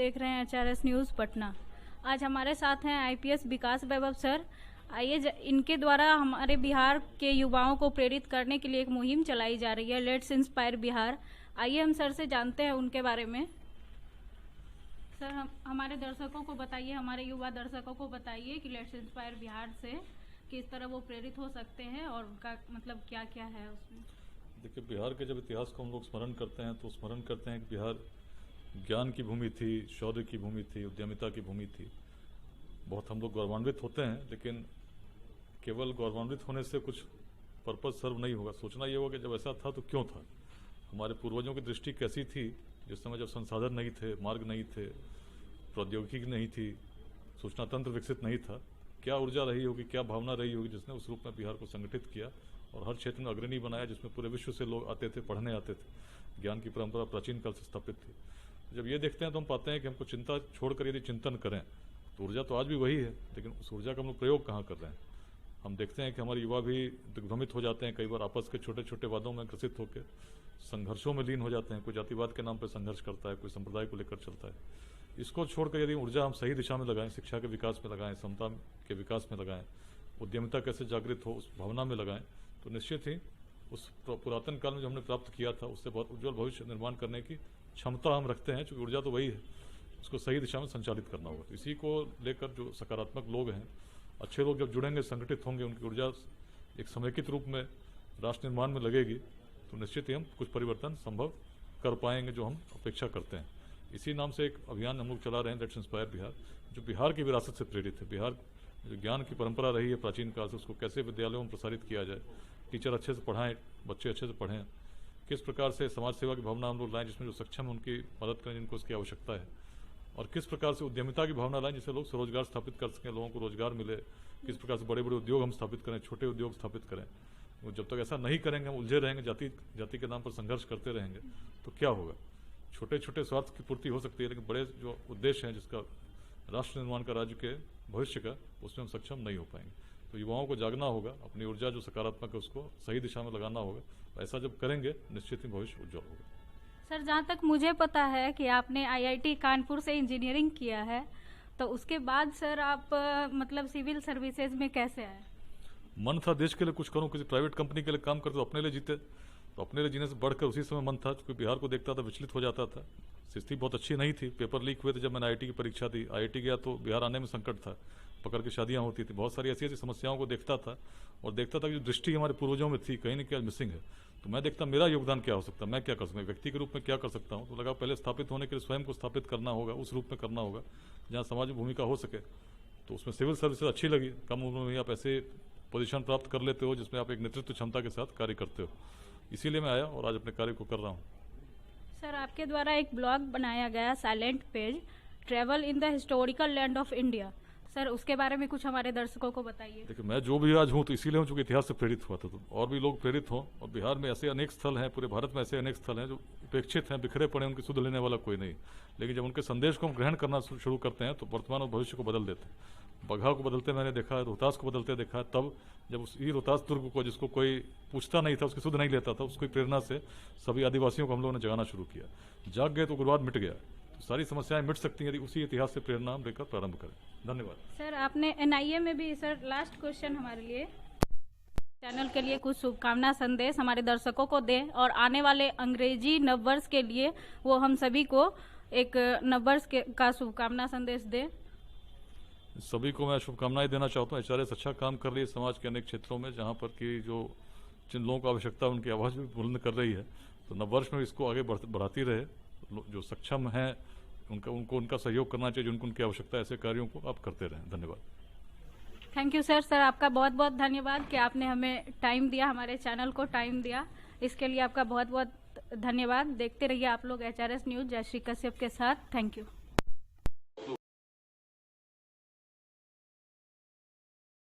देख रहे हैं एचआरएस न्यूज़ पटना। आज हमारे साथ हैं आईपीएस विकास वैभव सर। आइए, इनके द्वारा हमारे बिहार के युवाओं को प्रेरित करने के लिए एक मुहिम चलाई जा रही है, लेट्स इंस्पायर बिहार। आइए हम सर से जानते हैं उनके बारे में। सर, हमारे दर्शकों को बताइए, हमारे युवा दर्शकों को बताइए कि लेट्स इंस्पायर बिहार से किस तरह वो प्रेरित हो सकते हैं और उनका मतलब क्या क्या है उसमें। देखिए, बिहार के जब इतिहास को हम लोग स्मरण करते हैं तो स्मरण करते हैं कि बिहार ज्ञान की भूमि थी, शौर्य की भूमि थी, उद्यमिता की भूमि थी। बहुत हम लोग गौरवान्वित होते हैं, लेकिन केवल गौरवान्वित होने से कुछ पर्पज सर्व नहीं होगा। सोचना ये होगा कि जब ऐसा था तो क्यों था, हमारे पूर्वजों की दृष्टि कैसी थी जिस समय जब संसाधन नहीं थे, मार्ग नहीं थे, प्रौद्योगिकी नहीं थी, सूचना तंत्र विकसित नहीं था। क्या ऊर्जा रही होगी, क्या भावना रही होगी जिसने उस रूप में बिहार को संगठित किया और हर क्षेत्र में अग्रणी बनाया, जिसमें पूरे विश्व से लोग आते थे, पढ़ने आते थे। ज्ञान की परंपरा प्राचीन काल से स्थापित थी। जब ये देखते हैं तो हम पाते हैं कि हमको चिंता छोड़कर यदि चिंतन करें तो ऊर्जा तो आज भी वही है, लेकिन उस ऊर्जा का हम लोग प्रयोग कहाँ कर रहे हैं। हम देखते हैं कि हमारे युवा भी दिग्भ्रमित हो जाते हैं, कई बार आपस के छोटे छोटे वादों में ग्रसित होकर संघर्षों में लीन हो जाते हैं। कोई जातिवाद के नाम पर संघर्ष करता है, कोई संप्रदाय को लेकर चलता है। इसको छोड़कर यदि ऊर्जा हम सही दिशा में लगाएं, शिक्षा के विकास में लगाएं, समता के विकास में लगाएं, उद्यमिता कैसे जागृत हो उस भावना में लगाएं, तो निश्चित ही उस पुरातन काल में जो हमने प्राप्त किया था उससे बहुत उज्जवल भविष्य निर्माण करने की क्षमता हम रखते हैं। चूंकि ऊर्जा तो वही है, उसको सही दिशा में संचालित करना होगा। इसी को लेकर जो सकारात्मक लोग हैं, अच्छे लोग जब जुड़ेंगे, संगठित होंगे, उनकी ऊर्जा एक समेकित रूप में राष्ट्र निर्माण में लगेगी तो निश्चित ही हम कुछ परिवर्तन संभव कर पाएंगे जो हम अपेक्षा करते हैं। इसी नाम से एक अभियान हम लोग चला रहे हैं, लेट्स इंस्पायर बिहार, जो बिहार की विरासत से प्रेरित है। बिहार जो ज्ञान की परंपरा रही है प्राचीन काल से, उसको कैसे विद्यालयों में प्रसारित किया जाए, टीचर अच्छे से पढ़ाएं, बच्चे अच्छे से पढ़ें, किस प्रकार से समाज सेवा की भावना हम लोग लाएं जिसमें जो सक्षम उनकी मदद करें जिनको उसकी आवश्यकता है, और किस प्रकार से उद्यमिता की भावना लाएं जिससे लोग स्वरोजगार स्थापित कर सकें, लोगों को रोजगार मिले। किस प्रकार से बड़े बड़े उद्योग हम स्थापित करें, छोटे उद्योग स्थापित करें। जब तक ऐसा नहीं करेंगे, हम उलझे रहेंगे, जाति के नाम पर संघर्ष करते रहेंगे तो क्या होगा। छोटे छोटे स्वार्थ की पूर्ति हो सकती है, लेकिन बड़े जो उद्देश्य हैं जिसका राष्ट्र निर्माण का, राज्य के भविष्य का, उसमें हम सक्षम नहीं हो पाएंगे। तो युवाओं को जागना होगा, अपनी ऊर्जा जो सकारात्मक है उसको सही दिशा में लगाना होगा। ऐसा जब करेंगे निश्चित ही भविष्य उज्जवल होगा। सर, जहाँ तक मुझे पता है कि आपने आईआईटी कानपुर से इंजीनियरिंग किया है, तो उसके बाद सर आप मतलब सिविल सर्विसेज में कैसे आए? मन था देश के लिए कुछ करूं, किसी प्राइवेट कंपनी के लिए काम करते तो अपने लिए जीते, तो अपने लिए जीने से बढ़कर उसी समय मन था, क्योंकि बिहार को देखता था विचलित हो जाता था। स्थिति बहुत अच्छी नहीं थी, पेपर लीक हुए थे जब मैंने आईआईटी की परीक्षा दी। आईआईटी गया तो बिहार आने में संकट था, पकड़ के शादियां होती थी, बहुत सारी ऐसी ऐसी समस्याओं को देखता था और देखता था कि जो दृष्टि हमारे पूर्वजों में थी कहीं न कहीं मिसिंग है। तो मैं देखता मेरा योगदान क्या हो सकता है, मैं क्या कर सकता हूँ, व्यक्ति के रूप में क्या कर सकता हूँ। तो लगा पहले स्थापित होने के लिए स्वयं को स्थापित करना होगा, उस रूप में करना होगा जहाँ समाज में भूमिका हो सके। तो उसमें सिविल सर्विसेज अच्छी लगी। कम उम्र में आप ऐसे पोजीशन प्राप्त कर लेते हो जिसमें आप एक नेतृत्व क्षमता के साथ कार्य करते हो, इसीलिए मैं आया और आज अपने कार्य को कर रहा हूँ। सर, आपके द्वारा एक ब्लॉग बनाया गया silent page, travel in the historical land of India. Sir, उसके बारे में कुछ हमारे दर्शकों को बताइए। देखिए, मैं जो भी आज हूँ तो इसीलिए हूँ चूंकि इतिहास से प्रेरित हुआ था, तो और भी लोग प्रेरित हों। और बिहार में ऐसे अनेक स्थल हैं, पूरे भारत में ऐसे अनेक स्थल हैं जो उपेक्षित हैं, बिखरे पड़े, उनकी सुध लेने वाला कोई नहीं। लेकिन जब उनके संदेश को हम ग्रहण करना शुरू करते हैं तो वर्तमान और भविष्य को बदल देते हैं। बघा को बदलते मैंने देखा है, रोहतास को बदलते देखा है। तब जब उसी रोहतास दुर्ग को, जिसको कोई पूछता नहीं था, उसकी सुध नहीं लेता था, उसकी प्रेरणा से सभी आदिवासियों को हम लोगों ने जगाना शुरू किया। जाग गए तो उग्रवाद मिट गया। तो सारी समस्याएं मिट सकती हैं यदि उसी इतिहास से प्रेरणा हम लेकर प्रारंभ करें। धन्यवाद। सर, आपने एनआईए में भी, सर लास्ट क्वेश्चन हमारे लिए, चैनल के लिए कुछ शुभकामना संदेश हमारे दर्शकों को दें और आने वाले अंग्रेजी नववर्ष के लिए वो हम सभी को एक नववर्ष का शुभकामना संदेश दें। सभी को मैं शुभकामनाएं देना चाहता हूँ। एचआरएस अच्छा काम कर रही है समाज के अनेक क्षेत्रों में, जहाँ पर कि जो जिन लोगों को आवश्यकता है उनकी आवाज़ भी बुलंद कर रही है। तो नववर्ष में इसको आगे बढ़ाती रहे। जो सक्षम हैं उनको उनका सहयोग करना चाहिए, जिनको उनकी आवश्यकता है, ऐसे कार्यों को आप करते रहें। धन्यवाद। Thank you sir. सर, आपका बहुत बहुत धन्यवाद कि आपने हमें टाइम दिया, हमारे चैनल को टाइम दिया। इसके लिए आपका बहुत बहुत धन्यवाद। देखते रहिए आप लोग एचआरएस न्यूज़ जयश्री कश्यप के साथ। Thank you.